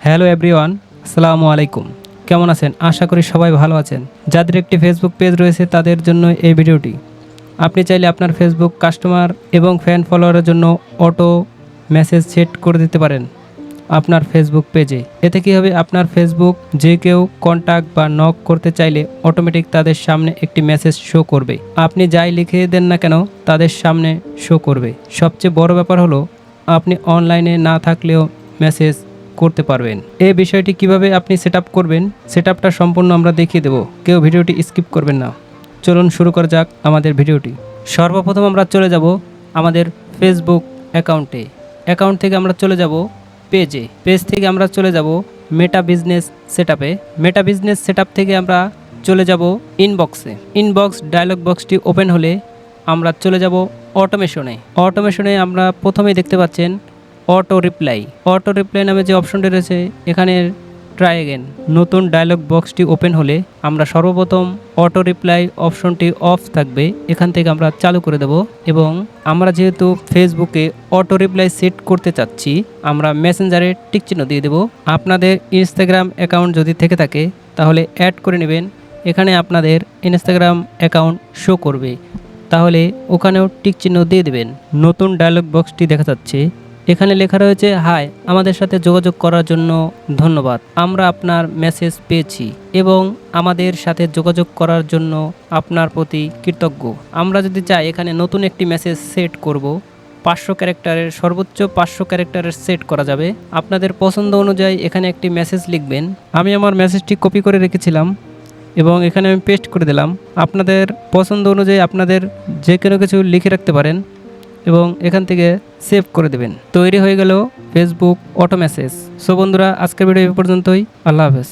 Hello everyone, আসসালামু আলাইকুম। কেমন আছেন? আশা করি সবাই ভালো আছেন। যাদের একটি ফেসবুক পেজ রয়েছে তাদের জন্য এই ভিডিওটি। আপনি চাইলে আপনার ফেসবুক কাস্টমার এবং ফ্যান ফলোয়ারের জন্য অটো মেসেজ সেট করে দিতে পারেন আপনার ফেসবুক পেজে। এতে কী হবে, আপনার ফেসবুক যে কেউ কন্ট্যাক্ট বা নক করতে চাইলে অটোমেটিক তাদের সামনে একটি মেসেজ শো করবে। আপনি যাই লিখে দেন না কেন তাদের সামনে শো করবে। সবচেয়ে বড় ব্যাপার হলো আপনি অনলাইনে না থাকলেও মেসেজ করতে পারবেন। এই বিষয়টি কিভাবে আপনি সেট আপ করবেন, সেট আপটা সম্পূর্ণ আমরা দেখিয়ে দেবো। কেউ ভিডিওটি স্কিপ করবেন না। চলুন শুরু করা যাক আমাদের ভিডিওটি। সর্বপ্রথম আমরা চলে যাব আমাদের ফেসবুক অ্যাকাউন্ট থেকে আমরা চলে যাব পেজে। পেজ থেকে আমরা চলে যাব মেটা বিজনেস সেটআপে। মেটা বিজনেস সেটআপ থেকে আমরা চলে যাব ইনবক্স ডায়লগ বক্সটি ওপেন হলে আমরা চলে যাব অটোমেশনে আমরা প্রথমেই দেখতে পাচ্ছেন অটো রিপ্লাই নামে যে অপশনটি রয়েছে এখানে ট্রাই অ্যাগেন। নতুন ডায়লগ বক্সটি ওপেন হলে আমরা সর্বপ্রথম অটো রিপ্লাই অপশনটি অফ থাকবে, এখান থেকে আমরা চালু করে দেব। এবং আমরা যেহেতু ফেসবুকে অটো রিপ্লাই সেট করতে চাচ্ছি, আমরা মেসেঞ্জারে টিক চিহ্ন দিয়ে দেব। আপনাদের ইনস্টাগ্রাম অ্যাকাউন্ট যদি থেকে থাকে তাহলে অ্যাড করে নেবেন। এখানে আপনাদের ইনস্টাগ্রাম অ্যাকাউন্ট শো করবে, তাহলে ওখানেও টিক চিহ্ন দিয়ে দেবেন। নতুন ডায়লগ বক্সটি দেখা যাচ্ছে, এখানে লেখা রয়েছে হাই, আমাদের সাথে যোগাযোগ করার জন্য ধন্যবাদ। আমরা আপনার মেসেজ পেয়েছি এবং আমাদের সাথে যোগাযোগ করার জন্য আপনার প্রতি কৃতজ্ঞ। আমরা যদি চাই এখানে নতুন একটি মেসেজ সেট করব। 500 ক্যারেক্টারের, সর্বোচ্চ 500 ক্যারেক্টারের সেট করা যাবে। আপনাদের পছন্দ অনুযায়ী এখানে একটি মেসেজ লিখবেন। আমি আমার মেসেজটি কপি করে রেখেছিলাম এবং এখানে আমি পেস্ট করে দিলাম। আপনাদের পছন্দ অনুযায়ী আপনাদের যে কোনো কিছু লিখে রাখতে পারেন এবং এখান থেকে সেভ করে দেবেন। তৈরি হয়ে গেল ফেসবুক অটো মেসেজ। সো বন্ধুরা, আজকের ভিডিও এই পর্যন্তই। আল্লাহ হাফেজ।